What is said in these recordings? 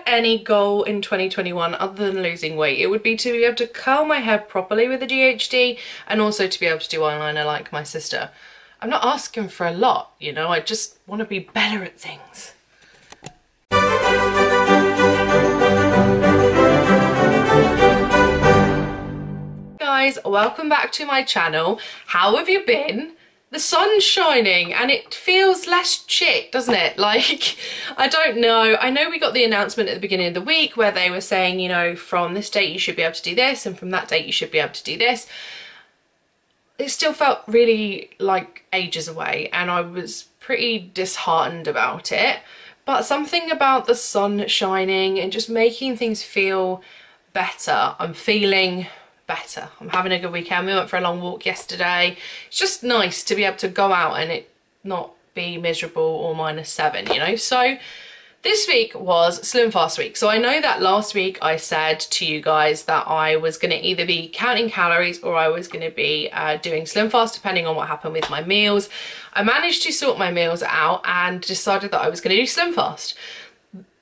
any goal in 2021 other than losing weight, it would be to be able to curl my hair properly with a GHD and also to be able to do eyeliner like my sister. I'm not asking for a lot, you know, I just want to be better at things. Guys, welcome back to my channel. How have you been? The sun's shining and it feels less shit, doesn't it? Like, I don't know. I know we got the announcement at the beginning of the week where they were saying, you know, from this date you should be able to do this and from that date you should be able to do this. It still felt really like ages away and I was pretty disheartened about it. But something about the sun shining and just making things feel better. I'm feeling better. I'm having a good weekend. We went for a long walk yesterday. It's just nice to be able to go out and it not be miserable or -7, you know. So this week was SlimFast week. So I know that last week I said to you guys that I was going to either be counting calories or I was going to be doing SlimFast depending on what happened with my meals. I managed to sort my meals out and decided that I was going to do SlimFast.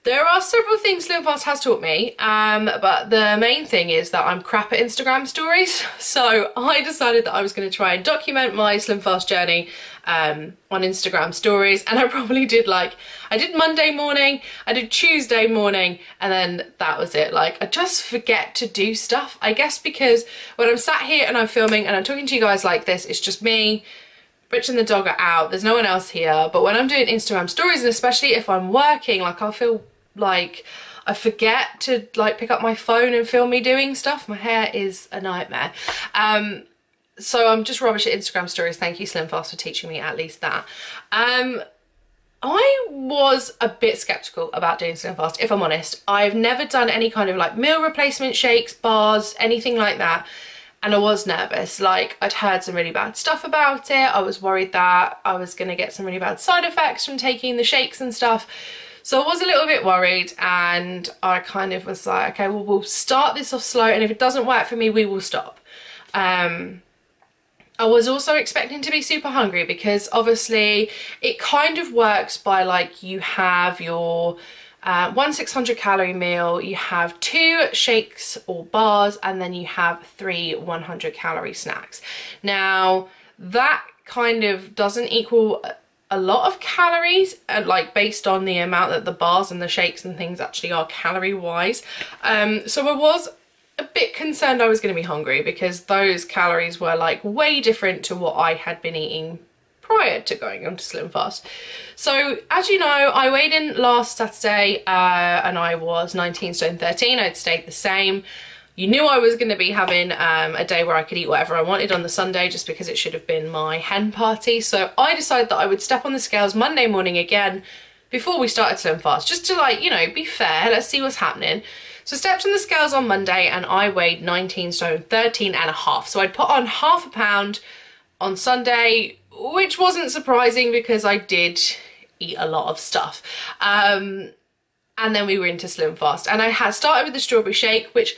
There are several things SlimFast has taught me, but the main thing is that I'm crap at Instagram stories. So I decided that I was going to try and document my SlimFast journey on Instagram stories. And I probably did I did Monday morning, I did Tuesday morning, and then that was it. Like, I just forget to do stuff. I guess because when I'm sat here and I'm filming and I'm talking to you guys like this, it's just me. Rich and the dog are out, there's no one else here. But when I'm doing Instagram stories, and especially if I'm working, like, I'll feel like I forget to like pick up my phone and film me doing stuff. My hair is a nightmare. So I'm just rubbish at Instagram stories. Thank you, SlimFast, for teaching me at least that. I was a bit skeptical about doing SlimFast, if I'm honest. I've never done any kind of like meal replacement shakes, bars, anything like that. And I was nervous. Like, I'd heard some really bad stuff about it. I was worried that I was going to get some really bad side effects from taking the shakes and stuff. So I was a little bit worried and I kind of was like, okay, well, we'll start this off slow and if it doesn't work for me, we will stop. I was also expecting to be super hungry because obviously it kind of works by like you have your one 600 calorie meal, you have 2 shakes or bars, and then you have 3 100 calorie snacks. Now that kind of doesn't equal a lot of calories, like based on the amount that the bars and the shakes and things actually are calorie wise. So I was a bit concerned I was going to be hungry because those calories were like way different to what I had been eating prior to going on to SlimFast. So as you know, I weighed in last Saturday and I was 19 stone 13. I'd stayed the same. You knew I was going to be having a day where I could eat whatever I wanted on the Sunday just because it should have been my hen party. So I decided that I would step on the scales Monday morning again before we started SlimFast, just to like, you know, be fair, let's see what's happening. So I stepped on the scales on Monday and I weighed 19 stone 13 and a half. So I'd put on half a pound on Sunday, which wasn't surprising because I did eat a lot of stuff. And then we were into SlimFast and I had started with the strawberry shake, which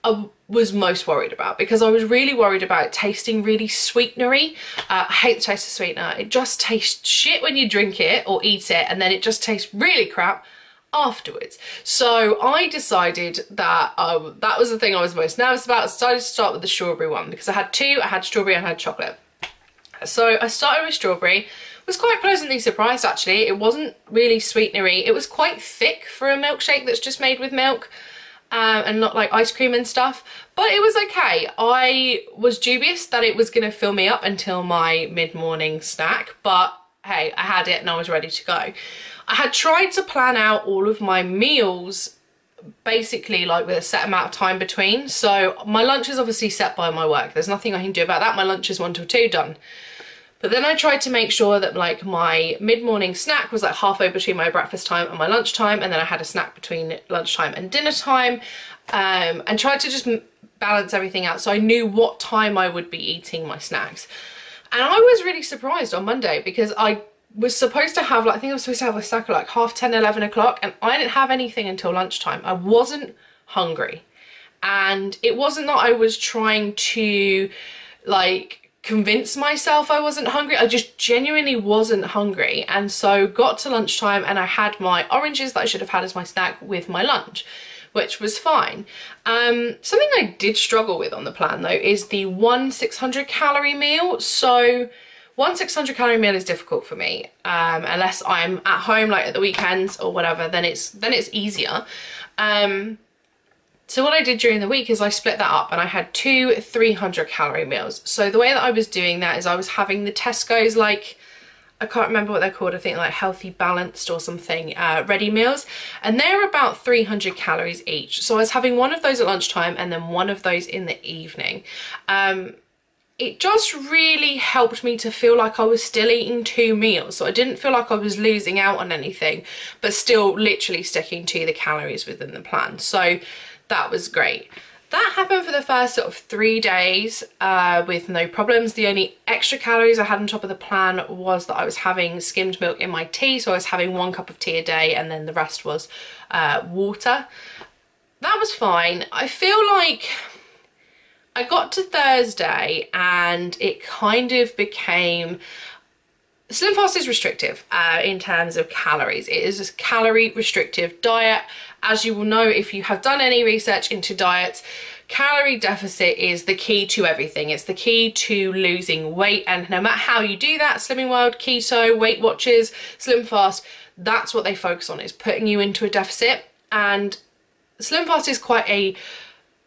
I was most worried about because I was really worried about it tasting really sweetenery. I hate the taste of sweetener. It just tastes shit when you drink it or eat it, and then it just tastes really crap afterwards. So I decided that that was the thing I was most nervous about. I decided to start with the strawberry one because I had 2. I had strawberry and I had chocolate. So I started with strawberry. Was quite pleasantly surprised actually. It wasn't really sweetenery. It was quite thick for a milkshake that's just made with milk. And not like ice cream and stuff, but it was okay. I was dubious that it was going to fill me up until my mid-morning snack, but hey, I had it and I was ready to go. I had tried to plan out all of my meals basically like with a set amount of time between, so my lunch is obviously set by my work. There's nothing I can do about that. My lunch is 1 till 2, done. But then I tried to make sure that like my mid-morning snack was like halfway between my breakfast time and my lunch time, and then I had a snack between lunchtime and dinner time, and tried to just balance everything out so I knew what time I would be eating my snacks. And I was really surprised on Monday because I was supposed to have, like, I think I was supposed to have a snack at like 10:30, 11 o'clock, and I didn't have anything until lunchtime. I wasn't hungry, and it wasn't that I was trying to like convince myself I wasn't hungry. I just genuinely wasn't hungry, and so got to lunchtime and I had my oranges that I should have had as my snack with my lunch, which was fine. Something I did struggle with on the plan though is the 600 calorie meal. So one 600 calorie meal is difficult for me, unless I'm at home like at the weekends or whatever, then it's easier. So what I did during the week is I split that up and I had 2 300 calorie meals. So the way that I was doing that is I was having the Tesco's, like, I can't remember what they're called, I think like Healthy Balanced or something, ready meals, and they're about 300 calories each. So I was having one of those at lunchtime and then one of those in the evening. It just really helped me to feel like I was still eating 2 meals. So I didn't feel like I was losing out on anything, but still literally sticking to the calories within the plan. So that was great. That happened for the first sort of 3 days with no problems. The only extra calories I had on top of the plan was that I was having skimmed milk in my tea. So I was having 1 cup of tea a day and then the rest was water. That was fine. I feel like I got to Thursday and it kind of became... SlimFast is restrictive in terms of calories. It is a calorie restrictive diet. As you will know if you have done any research into diets, calorie deficit is the key to everything. It's the key to losing weight, and no matter how you do that, Slimming World, Keto, Weight Watchers, SlimFast, that's what they focus on, is putting you into a deficit. And SlimFast is quite a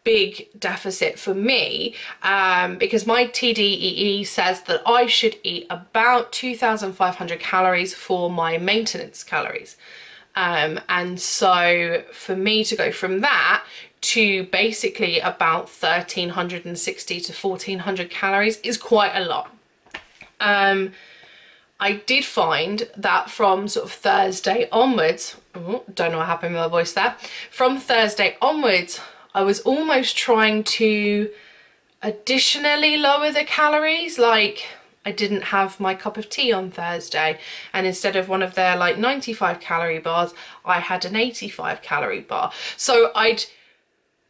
big deficit for me because my TDEE says that I should eat about 2,500 calories for my maintenance calories, and so for me to go from that to basically about 1,360 to 1,400 calories is quite a lot. I did find that from sort of Thursday onwards, don't know what happened with my voice there, from Thursday onwards I was almost trying to additionally lower the calories. Like, I didn't have my cup of tea on Thursday, and instead of one of their like 95 calorie bars, I had an 85 calorie bar. So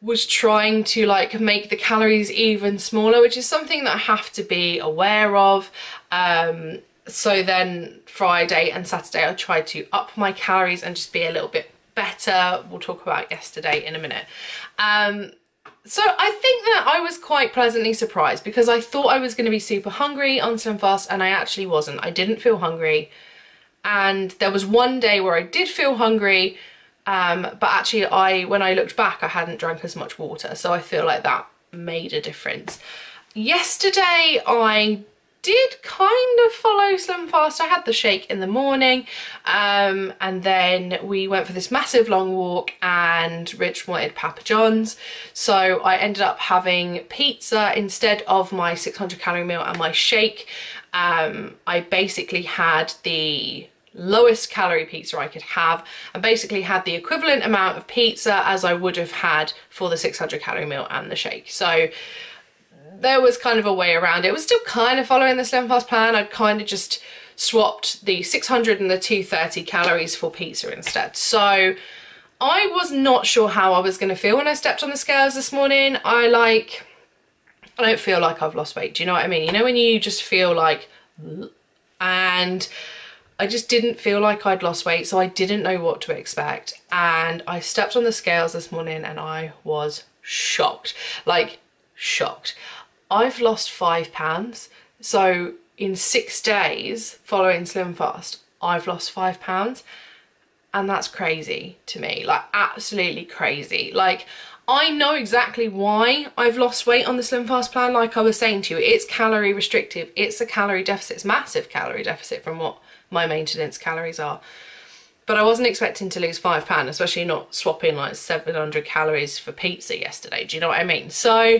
was trying to like make the calories even smaller, which is something that I have to be aware of. So then Friday and Saturday I tried to up my calories and just be a little bit better. We'll talk about yesterday in a minute. So I think that I was quite pleasantly surprised because I thought I was going to be super hungry on SlimFast, and I actually wasn't. I didn't feel hungry, and there was one day where I did feel hungry, but actually when I looked back I hadn't drank as much water, so I feel like that made a difference. Yesterday I did kind of follow SlimFast. I had the shake in the morning, and then we went for this massive long walk and Rich wanted Papa John's, so I ended up having pizza instead of my 600 calorie meal and my shake. I basically had the lowest calorie pizza I could have, and basically had the equivalent amount of pizza as I would have had for the 600 calorie meal and the shake. So there was kind of a way around it. It was still kind of following the SlimFast plan. I'd kind of just swapped the 600 and the 230 calories for pizza instead. So I was not sure how I was going to feel when I stepped on the scales this morning. I don't feel like I've lost weight. Do you know what I mean? You know when you just feel like, and I just didn't feel like I'd lost weight, so I didn't know what to expect. And I stepped on the scales this morning and I was shocked, like shocked. I've lost 5 pounds. So in 6 days following SlimFast, I've lost 5 pounds. And that's crazy to me, like absolutely crazy. Like, I know exactly why I've lost weight on the SlimFast plan. Like I was saying to you, it's calorie restrictive. It's a calorie deficit. It's massive calorie deficit from what my maintenance calories are. But I wasn't expecting to lose 5 pounds, especially not swapping like 700 calories for pizza yesterday. Do you know what I mean? So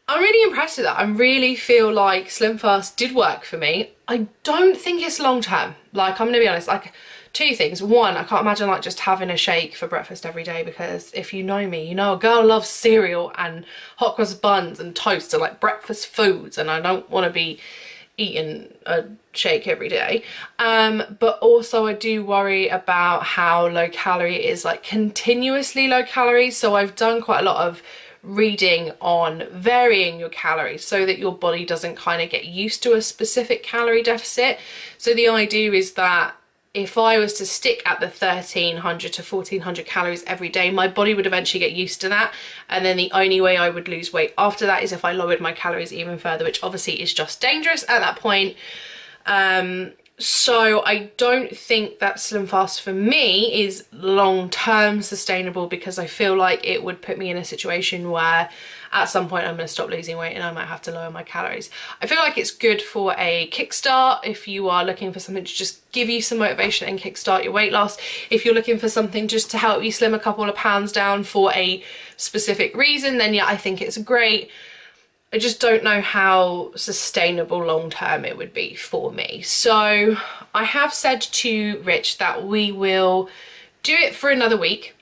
I'm really impressed with that. I really feel like SlimFast did work for me. I don't think it's long term. Like, I'm gonna be honest, like 2 things. One, I can't imagine like just having a shake for breakfast every day, because if you know me, you know a girl loves cereal and hot cross buns and toast are like breakfast foods, and I don't want to be eating a shake every day. But also I do worry about how low calorie it is, like continuously low calorie. So I've done quite a lot of reading on varying your calories so that your body doesn't kind of get used to a specific calorie deficit. So the idea is that if I was to stick at the 1300 to 1400 calories every day, my body would eventually get used to that, and then the only way I would lose weight after that is if I lowered my calories even further, which obviously is just dangerous at that point. So I don't think that SlimFast for me is long-term sustainable, because I feel like it would put me in a situation where at some point I'm going to stop losing weight and I might have to lower my calories. I feel like it's good for a kickstart if you are looking for something to just give you some motivation and kickstart your weight loss. If you're looking for something just to help you slim a couple of pounds down for a specific reason, then yeah, I think it's great. I just don't know how sustainable long term it would be for me. So I have said to Rich that we will do it for another week.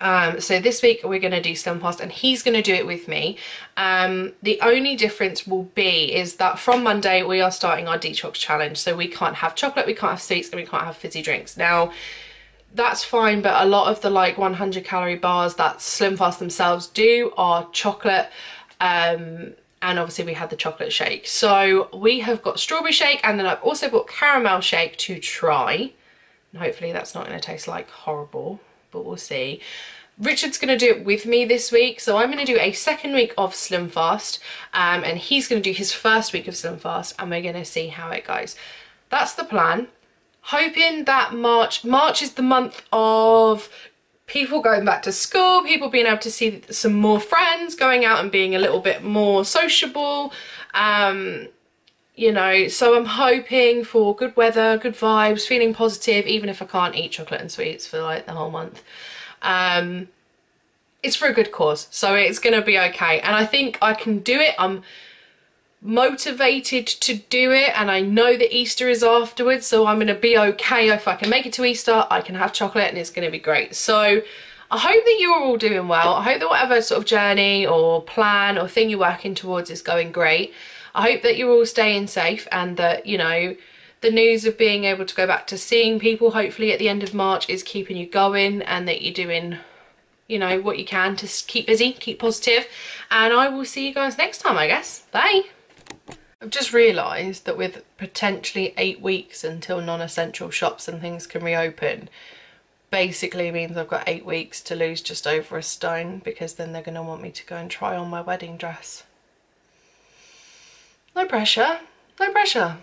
So this week we're going to do SlimFast and he's going to do it with me. The only difference will be is that from Monday we are starting our detox challenge. So we can't have chocolate, we can't have sweets, and we can't have fizzy drinks. Now that's fine, but a lot of the like 100 calorie bars that SlimFast themselves do are chocolate. And obviously we had the chocolate shake. So we have got strawberry shake, and then I've also got caramel shake to try. And hopefully that's not going to taste like horrible, but we'll see. Richard's going to do it with me this week, so I'm going to do a second week of SlimFast, and he's going to do his first week of SlimFast, and we're going to see how it goes. That's the plan. Hoping that March is the month of people going back to school, people being able to see some more friends, going out and being a little bit more sociable, you know, so I'm hoping for good weather, good vibes, feeling positive, even if I can't eat chocolate and sweets for like the whole month. It's for a good cause, so it's gonna be okay, and I think I can do it. I'm motivated to do it, and I know that Easter is afterwards, so I'm gonna be okay. If I can make it to Easter, I can have chocolate and it's gonna be great. So I hope that you're all doing well. I hope that whatever sort of journey or plan or thing you're working towards is going great. I hope that you're all staying safe, and that, you know, the news of being able to go back to seeing people hopefully at the end of March is keeping you going, and that you're doing, you know, what you can to keep busy, keep positive, and I will see you guys next time, I guess. Bye. I've just realised that with potentially 8 weeks until non-essential shops and things can reopen, basically means I've got 8 weeks to lose just over a stone, because then they're going to want me to go and try on my wedding dress. No pressure, no pressure.